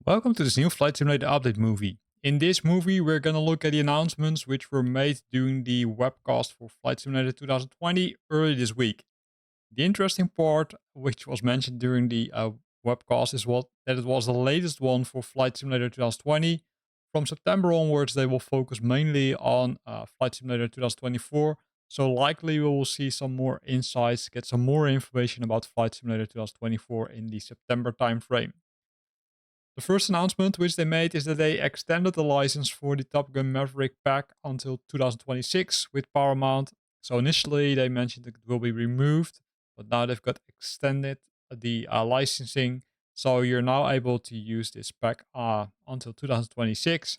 Welcome to this new Flight Simulator update movie. In this movie, we're gonna look at the announcements which were made during the webcast for Flight Simulator 2020 early this week. The interesting part, which was mentioned during the webcast, is that it was the latest one for Flight Simulator 2020. From September onwards, they will focus mainly on Flight Simulator 2024. So likely we will see some more insights, get some more information about Flight Simulator 2024 in the September timeframe. The first announcement which they made is that they extended the license for the Top Gun Maverick pack until 2026 with Paramount. So initially they mentioned that it will be removed, but now they've got extended the licensing. So you're now able to use this pack until 2026.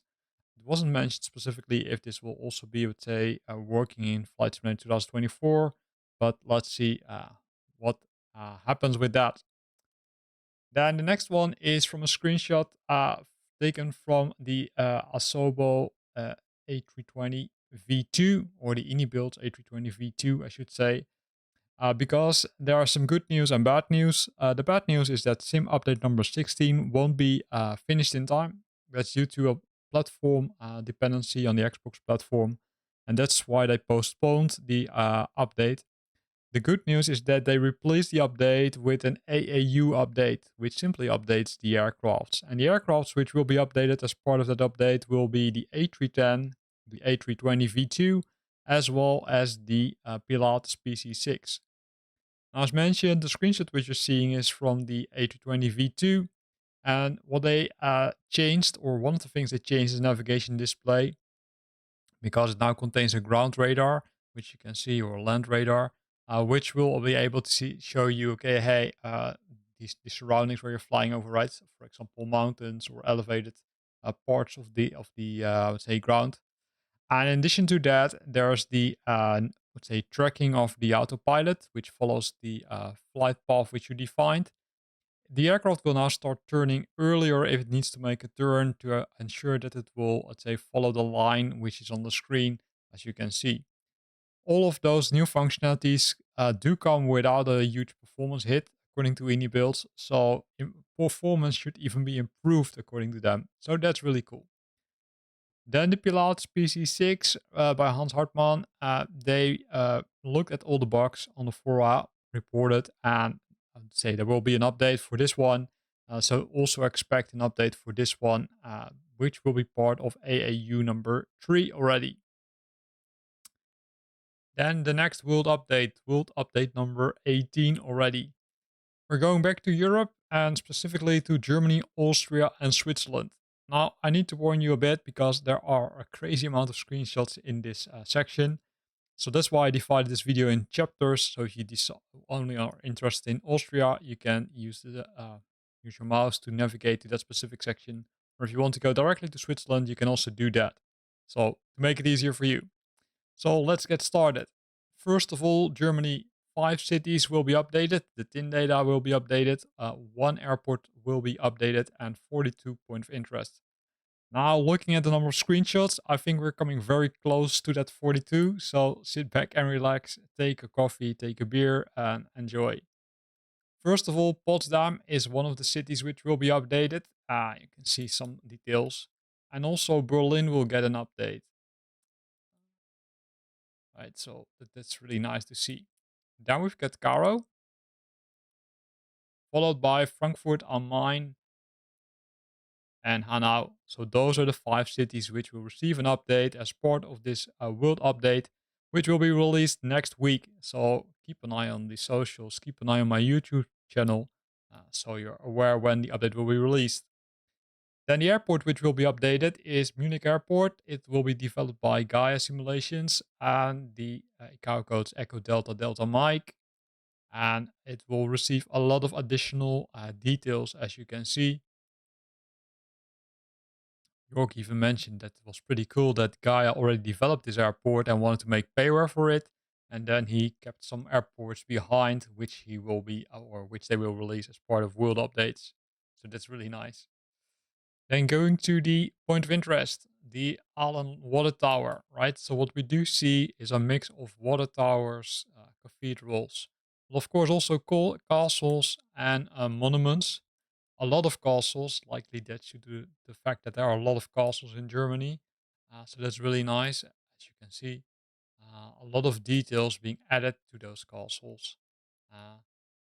It wasn't mentioned specifically if this will also be, let's say, working in Flight Simulator 2024, but let's see what happens with that. Then the next one is from a screenshot taken from the Asobo A320 V2, or the Ini-built A320 V2, I should say, because there are some good news and bad news. The bad news is that sim update number 16 won't be finished in time. That's due to a platform dependency on the Xbox platform, and that's why they postponed the update. The good news is that they replaced the update with an AAU update, which simply updates the aircrafts. And the aircrafts which will be updated as part of that update will be the A310, the A320 V2, as well as the Pilatus PC-6. Now, as mentioned, the screenshot which you're seeing is from the A320 V2. And what they changed, or one of the things they changed, is navigation display, because it now contains a ground radar, which you can see, or land radar, which will be able to show you, okay, hey, these surroundings where you're flying over, right? So for example, mountains or elevated parts of the let's say ground. And in addition to that, there's the let's say tracking of the autopilot, which follows the flight path which you defined. The aircraft will now start turning earlier if it needs to make a turn to ensure that it will, let's say, follow the line which is on the screen, as you can see. All of those new functionalities do come without a huge performance hit, according to Ini builds. So performance should even be improved according to them. So that's really cool. Then the Pilatus PC-6 by Hans Hartmann. They looked at all the bugs on the fora, reported, and I'd say there will be an update for this one. So also expect an update for this one, which will be part of AAU number 3 already. Then the next World Update number 18 already. We're going back to Europe, and specifically to Germany, Austria, and Switzerland. Now, I need to warn you a bit because there are a crazy amount of screenshots in this section. So that's why I divided this video in chapters. So if you only are interested in Austria, you can use use your mouse to navigate to that specific section. Or if you want to go directly to Switzerland, you can also do that. So to make it easier for you. So let's get started. First of all, Germany, 5 cities will be updated. The TIN data will be updated. 1 airport will be updated, and 42 point of interest. Now, looking at the number of screenshots, I think we're coming very close to that 42. So sit back and relax, take a coffee, take a beer, and enjoy. First of all, Potsdam is one of the cities which will be updated. You can see some details. And also Berlin will get an update. Right, so that's really nice to see. Then we've got Cairo, followed by Frankfurt am Main and Hanau. So those are the 5 cities which will receive an update as part of this World Update, which will be released next week. So keep an eye on the socials, keep an eye on my YouTube channel, so you're aware when the update will be released. Then the airport which will be updated is Munich Airport. It will be developed by Gaia Simulations, and the ICAO code's Echo Delta Delta Mike. And it will receive a lot of additional details, as you can see. York even mentioned that it was pretty cool that Gaia already developed this airport and wanted to make payware for it. And then he kept some airports behind, which he will be, or which they will release as part of world updates. So that's really nice. Then going to the point of interest. the Allen Water Tower, right? So what we do see is a mix of water towers, cathedrals, but of course also castles and monuments. A lot of castles, likely that's due to the fact that there are a lot of castles in Germany. So that's really nice, as you can see. A lot of details being added to those castles. Uh,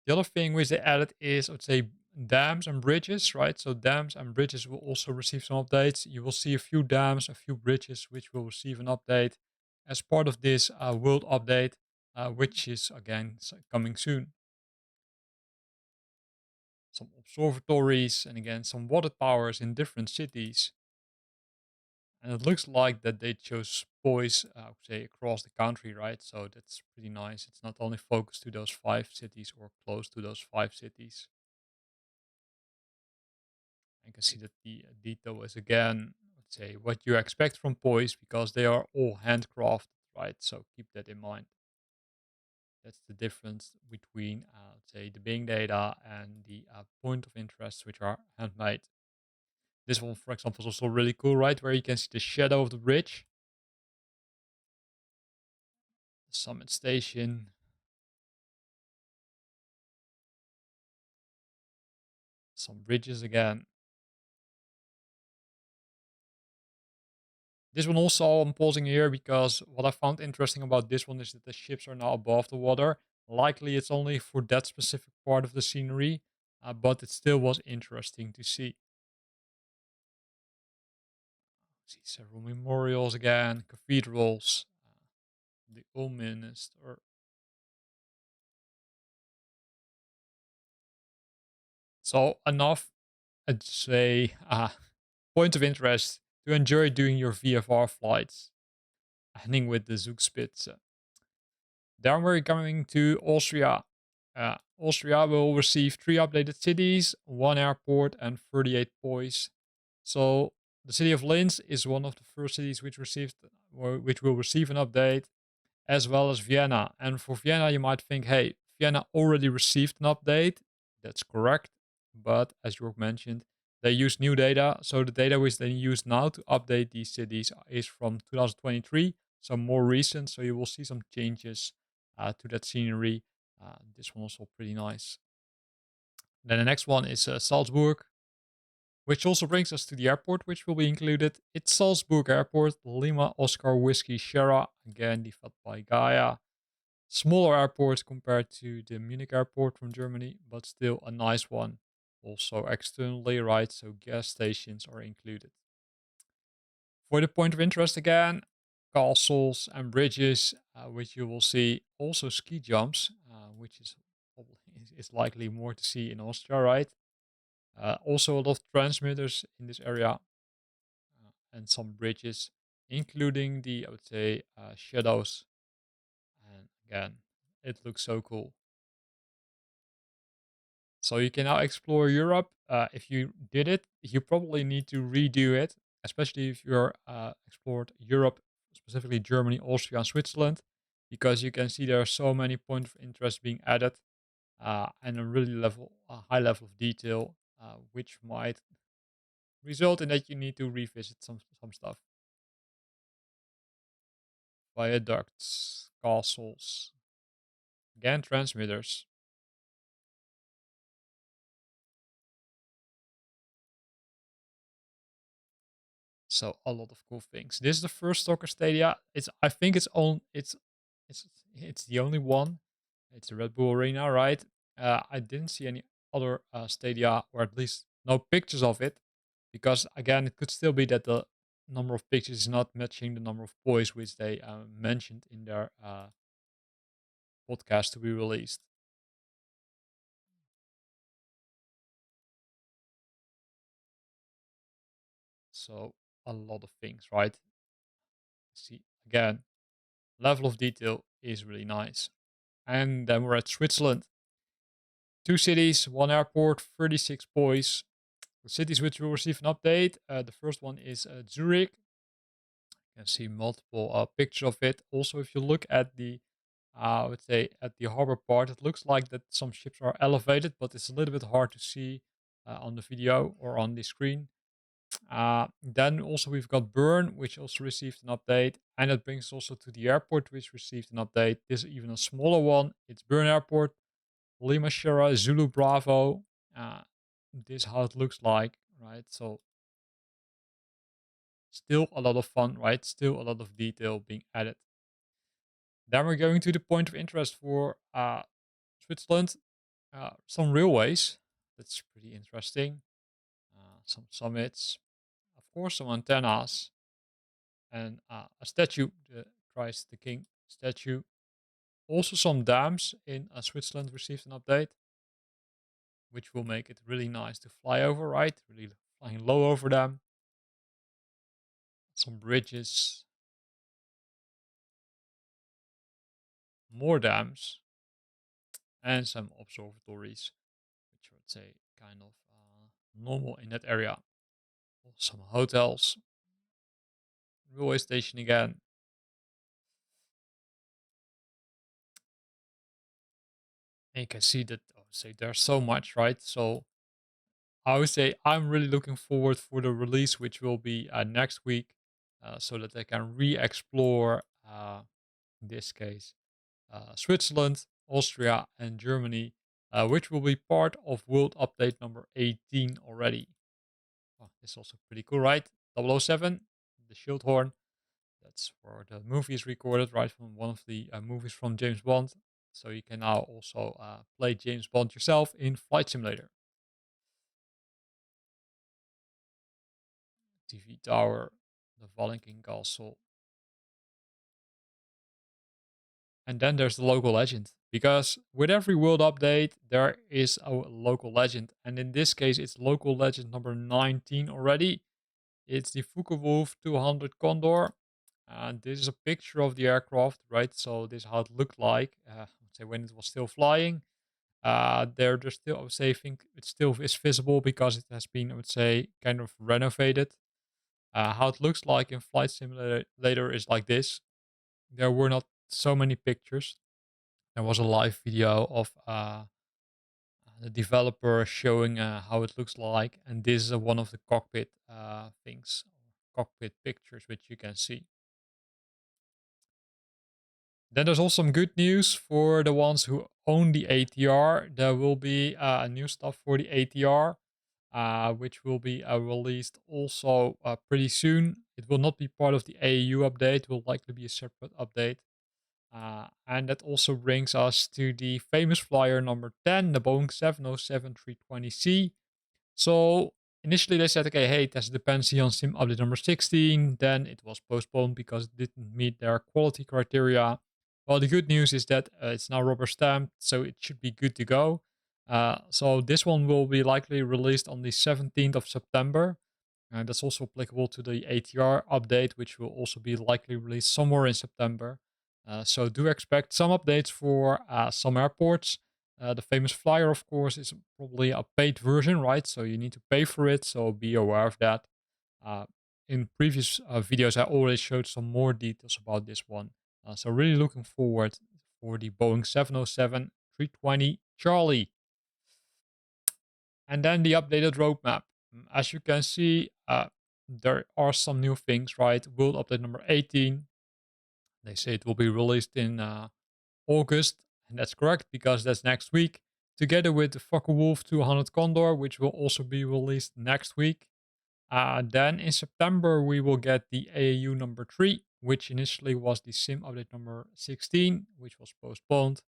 the other thing which they added is, I would say, dams and bridges, right? So dams and bridges will also receive some updates. You will see a few dams, a few bridges, which will receive an update as part of this World Update, which is again coming soon. Some observatories and again some water towers in different cities. And it looks like that they chose boys, I would say, across the country, right? So that's pretty nice. It's not only focused to those 5 cities or close to those 5 cities. I can see that the detail is again, let's say, what you expect from boys because they are all handcrafted, right? So keep that in mind. That's the difference between, let's say, the Bing data and the point of interest, which are handmade. This one, for example, is also really cool, right? Where you can see the shadow of the bridge, the summit station, some bridges again. This one also I'm pausing here because what I found interesting about this one is that the ships are now above the water. Likely it's only for that specific part of the scenery, but it still was interesting to see. See several memorials again, cathedrals, the Ulminster. So enough, I'd say, point of interest to enjoy doing your VFR flights, ending with the Zugspitze. Then we're coming to Austria. Austria will receive 3 updated cities, 1 airport, and 38 poise. So the city of Linz is one of the first cities which received, or which will receive an update, as well as Vienna. And for Vienna, you might think, hey, Vienna already received an update. That's correct. But as Jörg mentioned, they use new data. So the data which they use now to update these cities is from 2023, so more recent. So you will see some changes to that scenery. This one also pretty nice. Then the next one is Salzburg, which also brings us to the airport, which will be included. It's Salzburg Airport, Lima Oscar Whiskey Sierra, again developed by Gaia. Smaller airport compared to the Munich airport from Germany, but still a nice one. Also externally, right? So gas stations are included. For the point of interest again, castles and bridges, which you will see. Also ski jumps, which is is likely more to see in Austria, right? Also a lot of transmitters in this area and some bridges, including the, I would say, shadows. And again, it looks so cool. So you can now explore Europe. If you did it, you probably need to redo it, especially if you're explored Europe, specifically Germany, Austria, and Switzerland, because you can see there are so many points of interest being added and a high level of detail, which might result in that you need to revisit some stuff. Viaducts, castles, again transmitters. So a lot of cool things. This is the first soccer stadia. It's I think it's the only one. It's a Red Bull Arena, right? I didn't see any other stadia, or at least no pictures of it, because again, it could still be that the number of pictures is not matching the number of points which they mentioned in their podcast to be released. So a lot of things, right? See again, level of detail is really nice. And then we're at Switzerland. 2 cities, 1 airport, 36 boys. The cities which will receive an update. The first one is Zurich. You can see multiple pictures of it. Also, if you look at the, I would say, at the harbor part, it looks like that some ships are elevated, but it's a little bit hard to see on the video or on the screen. Then also we've got Bern, which also received an update, and that brings us also to the airport, which received an update. This is even a smaller one. It's Bern Airport, Lima Sierra, Zulu Bravo. Uh, this is how it looks like, right? So still a lot of fun, right? Still a lot of detail being added. Then we're going to the point of interest for Switzerland. Some railways. That's pretty interesting. Some summits, of course, some antennas, and a statue, the Christ the King statue. Also, some dams in Switzerland received an update, which will make it really nice to fly over, right? Really flying low over them. Some bridges, more dams, and some observatories, which I would say kind of normal in that area. Some hotels, railway station again. And you can see that I would say there's so much, right? So I would say I'm really looking forward for the release, which will be next week, so that I can re-explore, in this case, Switzerland, Austria, and Germany, which will be part of World Update number 18 already. Oh, this is also pretty cool, right? 007, the shield horn. That's where the movie is recorded, right, from one of the movies from James Bond. So you can now also play James Bond yourself in Flight Simulator. TV tower, the Wellington Castle. And then there's the local legend. Because with every world update, there is a local legend. And in this case, it's local legend number 19 already. It's the Focke-Wulf 200 Condor. And this is a picture of the aircraft, right? So this is how it looked like, say when it was still flying. There's still, I would say, think it still is visible because it has been, I would say, kind of renovated. How it looks like in Flight Simulator is like this. There were not so many pictures. There was a live video of the developer showing how it looks like, and this is one of the cockpit things, cockpit pictures, which you can see. Then there's also some good news for the ones who own the ATR. There will be new stuff for the ATR, which will be released also pretty soon. It will not be part of the AAU update. It will likely be a separate update. And that also brings us to the famous flyer number 10, the Boeing 707-320C. So initially they said, okay, hey, it has a dependency on SIM update number 16. Then it was postponed because it didn't meet their quality criteria. Well, the good news is that it's now rubber stamped, so it should be good to go. So this one will be likely released on the 17th of September. And that's also applicable to the ATR update, which will also be likely released somewhere in September. So do expect some updates for some airports. The famous flyer, of course, is probably a paid version, right? So you need to pay for it. So be aware of that. Uh, in previous videos, I already showed some more details about this one. So really looking forward for the Boeing 707-320 Charlie. And then the updated roadmap. As you can see, there are some new things, right? World Update number 18. They say it will be released in August, and that's correct because that's next week, together with the Focke-Wulf 200 Condor, which will also be released next week. Then in September, we will get the AAU number 3, which initially was the SIM update number 16, which was postponed.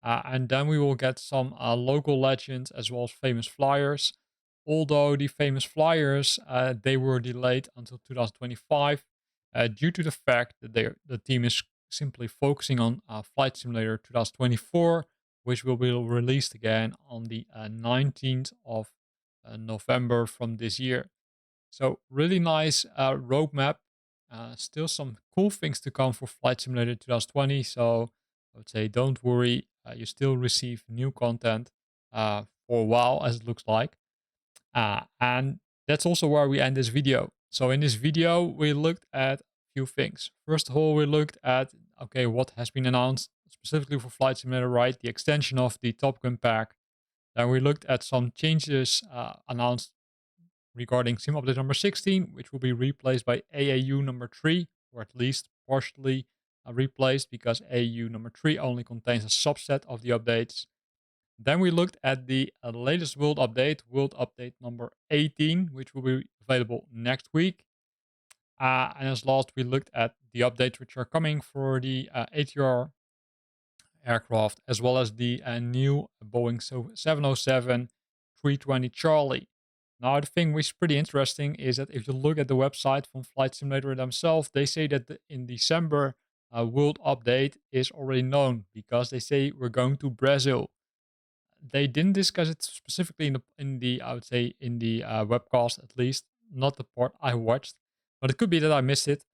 And then we will get some local legends as well as famous flyers. Although the famous flyers, they were delayed until 2025 due to the fact that the team is simply focusing on Flight Simulator 2024, which will be released again on the 19th of November from this year. So really nice roadmap. Still some cool things to come for Flight Simulator 2020. So I would say don't worry. You still receive new content for a while, as it looks like. And that's also where we end this video. So in this video, we looked at a few things. First of all, we looked at, okay, what has been announced specifically for Flight Simulator, right? The extension of the Top Gun pack. Then we looked at some changes announced regarding sim update number 16, which will be replaced by AAU number 3, or at least partially replaced, because AAU number 3 only contains a subset of the updates. Then we looked at the latest World Update, World Update number 18, which will be available next week. And as last, we looked at the updates which are coming for the ATR aircraft, as well as the new Boeing 707 320 Charlie. Now, the thing which is pretty interesting is that if you look at the website from Flight Simulator themselves, they say that in December, World Update is already known, because they say we're going to Brazil. They didn't discuss it specifically in the I would say in the webcast, at least not the part I watched, but it could be that I missed it.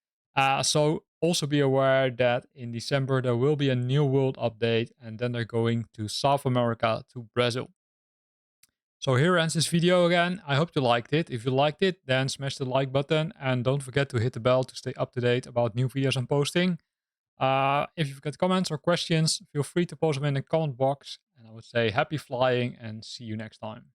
So also be aware that in December there will be a new world update, and then they're going to South America, to Brazil. So here ends this video again. I hope you liked it. If you liked it, then smash the like button, and don't forget to hit the bell to stay up to date about new videos I'm posting. If you've got comments or questions, feel free to post them in the comment box. And I would say happy flying and see you next time.